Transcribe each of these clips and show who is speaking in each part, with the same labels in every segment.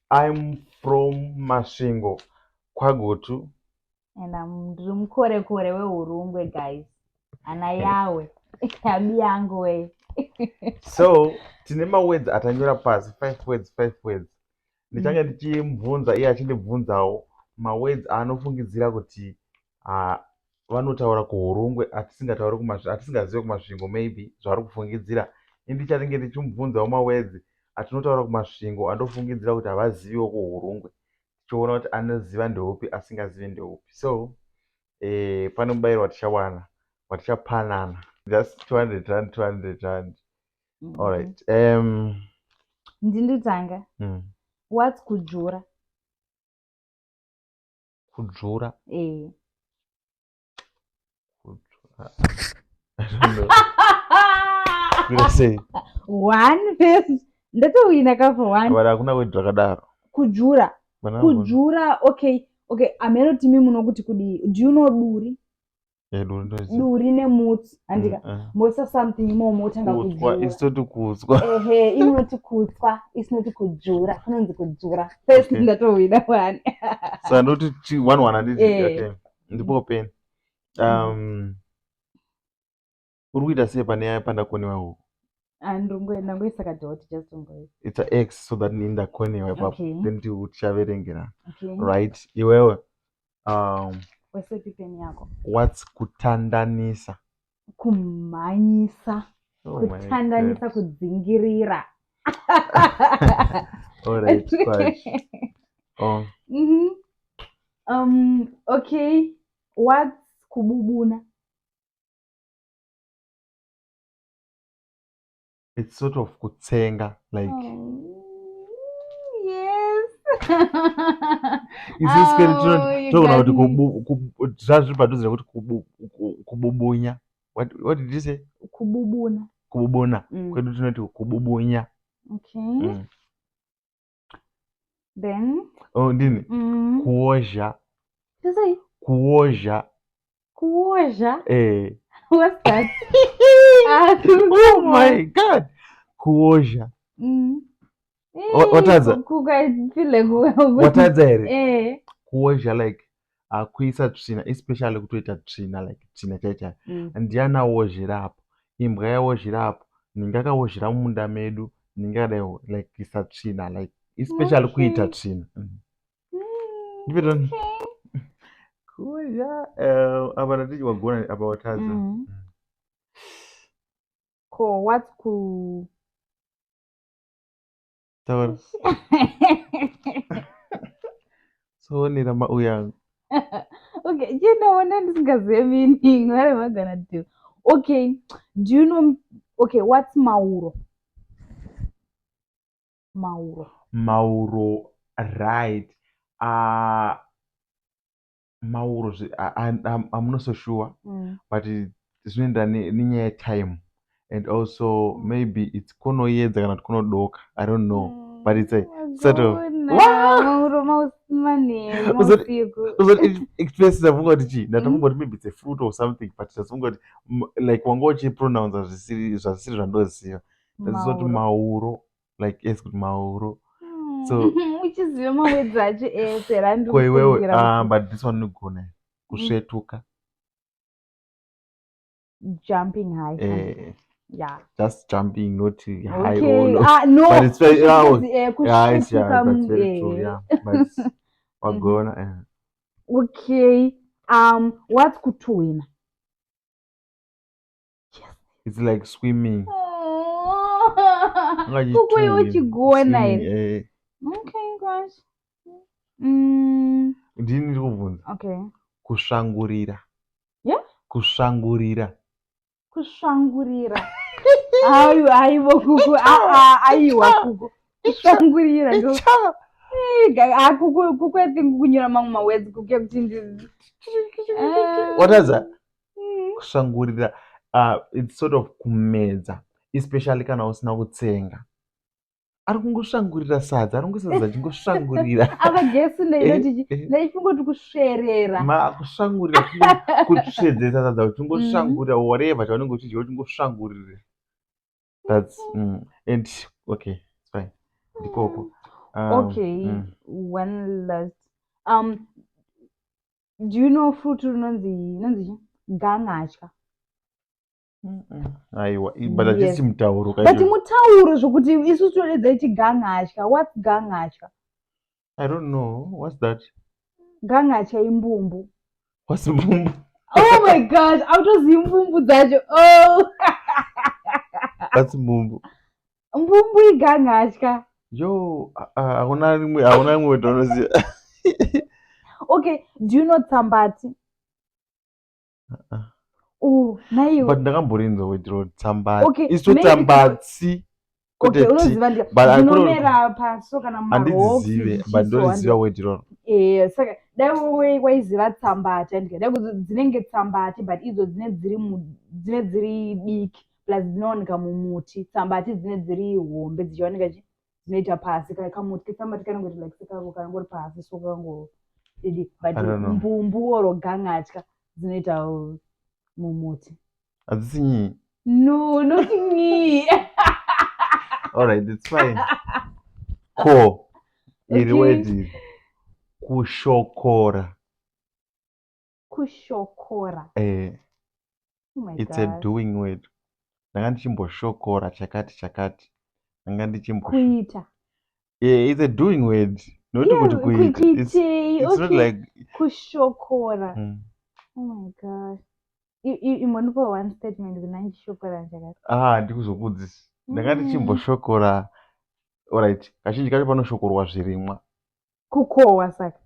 Speaker 1: I'm from Masvingo Kwagotu.
Speaker 2: And ndiri mukorekore wehurungwe guys. Ana yawe yabi yangu we.
Speaker 1: So tine mawords atanyora pasi 5 words. Ndichange ndichimubvunza iye achindibvunzawo mawords aanofungidzira kuti vanotaura kuhurungwe atisingazivi kumasvingo maybe zvaari kufungidzira. Ndichange ndichimubvunzawo mawords atinotaura kumasvingo andofungidzira kuti havaziviwo kuhurungwe, tichiona kuti anoziva ndeupi asingazivi ndeupi. So pane mubayiro watichawana watichapanana just 200 rand 200 rand. Alright.
Speaker 2: Ndinditanga. What's kujura?
Speaker 1: Kujura?
Speaker 2: Eh.
Speaker 1: Kujura. I don't know. What I say?
Speaker 2: One face. Ndatowina ka for one.
Speaker 1: But hakuna kudra kadaro.
Speaker 2: Kujura. Kujura. Okay. Ameno timi munokuti kudi. Do you know duri?
Speaker 1: Yeah, duri.
Speaker 2: Duri nemutsi. Andika. Moisa something more motanga kujura.
Speaker 1: It's not kutswa.
Speaker 2: Inoti kutswa. It's not kujura. Kunonzi kujura. First ndatowina one.
Speaker 1: So ndoti one anditi. Okay. Ndipo pen. Urikuita sei pane pandakoniwa uku?
Speaker 2: Ndangoisaka dot just ngoisa.
Speaker 1: It's a X so that ndakoniwa ipapo. Then tichaverengera.
Speaker 2: Okay.
Speaker 1: Right. Iwewe.
Speaker 2: Wesepi pen yako.
Speaker 1: What's kutandanisa?
Speaker 2: Kumanyisa. Kutandanisa kudzingirira.
Speaker 1: Alright, quite.
Speaker 2: Okay. What's kububuna?
Speaker 1: It's sort of kutsenga, like.
Speaker 2: Yes.
Speaker 1: Is this scary? Kububunya. What did you say?
Speaker 2: Kububuna.
Speaker 1: Kububuna. Kwedu tunoti kububunya.
Speaker 2: Okay. Then.
Speaker 1: Oh, ndini. Kuoja.
Speaker 2: Just say.
Speaker 1: Kuoja.
Speaker 2: Kuoja.
Speaker 1: What's that? Oh my God. Kuoja. What is it? What is it? Kuoja like kuisa tsvina, especially kutoita tsvina like tsvina chaicha. Ndiana wozhira apo. Imbwa yawozhira apo. Ninga wozhira munda medu. Ninga like isa tsvina like especially kuita tsvina. If you don't. Kuoja. Abana tiji wagona about haza.
Speaker 2: Ko what's ku?
Speaker 1: So nirama uyang.
Speaker 2: Okay, you know what I'm meaning. What am I gonna do? Okay, do you know? Okay, what's mauro?
Speaker 1: Mauro, right? Mauro, I'm not so sure, but it's when the time. And also maybe it's konoyedza kana kuti kunodoka. I don't know, but it's a sort of maybe it's a fruit or something, but like wangochi pronounce zvasiri zvandoziva. That's not mauro, like yes, mauro. So
Speaker 2: which is your mom but
Speaker 1: this one no go na kusvetuka.
Speaker 2: Jumping high. Yeah.
Speaker 1: Just jumping, not high
Speaker 2: or
Speaker 1: low.
Speaker 2: No.
Speaker 1: But it's very
Speaker 2: that's
Speaker 1: very true. Yeah, but we're gonna.
Speaker 2: Okay. What's kutuina?
Speaker 1: Yes. It's like swimming.
Speaker 2: Okay, guys. Okay.
Speaker 1: Kushangurira.
Speaker 2: Yeah.
Speaker 1: Kushangurira.
Speaker 2: Kushangurira. Aiwa kuku. Aiwa kuku. Kushangurira. Kuku think kunyura mama words kuke kuchinji.
Speaker 1: What is that? Kushangurira. It's sort of kumedza, especially kana usina kutsenga. Ari kungoshangurira sadza, ari kungosadza chingoshangurira.
Speaker 2: Akagesi ndaifunga kuti kusverera.
Speaker 1: Kushangurira kutsvedzesa sadza uchingoshangurira whatever chaunenge uchidya uchingoshangurira. That's and okay, it's fine. Ndikoko.
Speaker 2: Okay, one last. Do you know fruit nonzi gangatya?
Speaker 1: Aiwa, but
Speaker 2: Yes.
Speaker 1: achisi mutauro
Speaker 2: But
Speaker 1: kaizvo.
Speaker 2: mutauro zvokuti isusu toledza ichi gangatya. What's gangatya?
Speaker 1: I don't know. What's that?
Speaker 2: Gangatya imbumbu.
Speaker 1: What's mbumbu?
Speaker 2: Oh my god, autoziva imbumbu dzacho. Oh.
Speaker 1: What's mbumbu?
Speaker 2: Mbumbu igangatya.
Speaker 1: Yo, hauna rimwe watonoziva.
Speaker 2: Okay, do you know tsambati? Oh, naiwe.
Speaker 1: But ndakamborinzwa wetiro tsambati.
Speaker 2: Okay,
Speaker 1: Iso tsambatsi.
Speaker 2: Okay, unoziva ndinomera paso kana maroki
Speaker 1: but ndoriziva wetiro.
Speaker 2: Saka dai waiziva tsambati andika dai kuti dzinenge tsambati but idzo dzine dziri diki plus dzinowanika mumuti. Tsambati dzine dziri hombe dzichiwanika dzinoita pasi kamuti ketsambati kanongoti like sekako kanongori pasi so kango didi but mbumbu oro gangatya dzinoita mumuti.
Speaker 1: Hadzisi nyii?
Speaker 2: No, not me.
Speaker 1: Alright, it's fine. Ko iri word kushokora.
Speaker 2: Kushokora. Oh my
Speaker 1: it's
Speaker 2: God.
Speaker 1: A doing word. Ndanga ndichimboshokora chakati. Ndanga ndichimbo
Speaker 2: kuita.
Speaker 1: Yeah, it's a doing word. Not
Speaker 2: Yeah,
Speaker 1: kuti kuita. It's
Speaker 2: okay.
Speaker 1: Not like
Speaker 2: kushokora. Oh my God. Imonipa one statement kuna ndishokora chakati.
Speaker 1: Ndikuzokudzisa. Ndanga ndichimboshokora. Alright, kazhinji kacho panoshokorwa zvirimwa.
Speaker 2: Kukohwa saka.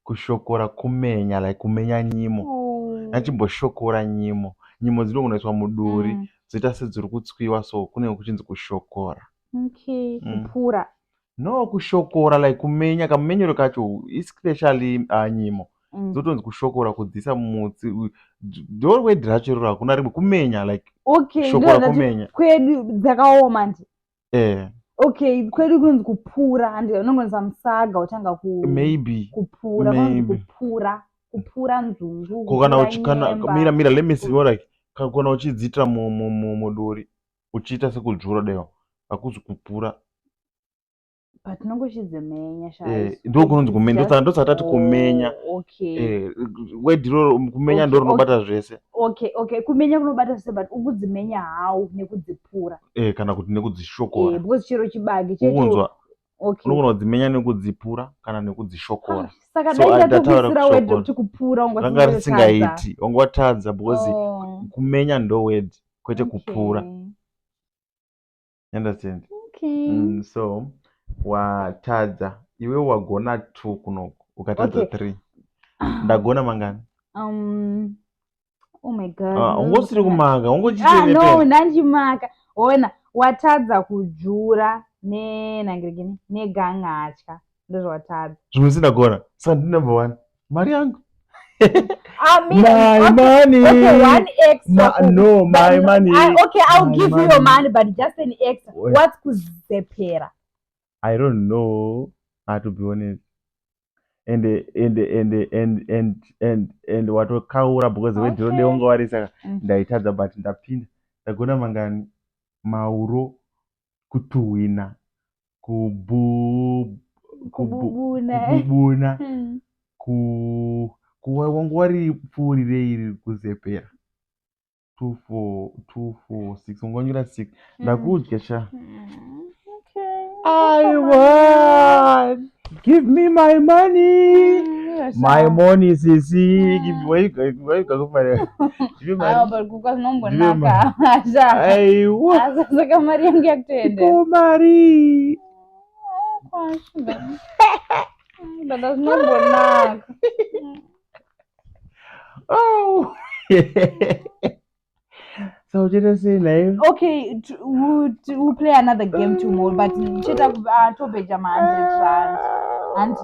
Speaker 1: Kushokora kumenya, like kumenya nyimo. Ndachimboshokora nyimo. Nyimo dzinogona kuiswa muduri, dzoita sedziri kutswiwa, so kune kuchinzi kushokora.
Speaker 2: Okay, kupura.
Speaker 1: No, kushokora like kumenya, kamenyero kacho, especially nyimo. Dzotonzi kushokora kudzisa mumutsi. Ndo word racho rora kuna rimwe kumenya like kushokora kumenya.
Speaker 2: Kwedu dzakaoma ndi. Okay, kwedu kunzi kupura and unongonza musaga utanga
Speaker 1: maybe
Speaker 2: kupura kupura nzungu
Speaker 1: kana mira let me see what like kana uchidzitra muduri uchiita sekudzvura deo akuzi kupura
Speaker 2: but nongochidzimenya shazi
Speaker 1: ndo kunonzi kumenya ndo tsatati kumenya. Word ro kumenya ndo rinobata zvese.
Speaker 2: Okay, kumenya kunobata zvese but ukudzimenya hawo nekudzipura.
Speaker 1: Kana kuti nekudzishokora.
Speaker 2: Because chiro chibage checho.
Speaker 1: Unogona kudzimenya nekudzipura kana nekudzishokora.
Speaker 2: Saka dai ndatokuisira word kuti kupura
Speaker 1: unganga risingaiti ungwatadza because kumenya ndo word kwete kupura. You understand?
Speaker 2: Okay.
Speaker 1: So watadza iwe wagona 2 kunoko ukatadza 3. Ndagona mangani?
Speaker 2: Oh my God.
Speaker 1: Ungosiri kumanga, ungochitene.
Speaker 2: No, ndanjimaka. Ona, watadza kujura nenangirigini negangatya. Ndozvo watadza.
Speaker 1: Zvimwe sindagona. So number 1. Mari yangu.
Speaker 2: My
Speaker 1: money.
Speaker 2: Okay, 1 extra.
Speaker 1: No, my money.
Speaker 2: Okay, I'll give you your money, but just an extra. What's kuzepera?
Speaker 1: I don't know. I have to be honest. And watokaura because word ronde ungawarisa ndaitadza but ndapinda. Ndagona mangani mauro kutuhwina kububuna wangu wari pfuuri reiri kuzepera 2 4 6 ungonyura 6 ndakudya sha. I won. Give me my money. My money, sisi. Give me where you go for. Give me money.
Speaker 2: But kuka zinombonaka.
Speaker 1: Aiwa.
Speaker 2: Saka mari yangu yakutenda.
Speaker 1: Ko mari.
Speaker 2: Dada zinombonaka.
Speaker 1: Oh. So just say live.
Speaker 2: Okay, we'll play another game tomorrow, but cheta tope jama 100 rand. And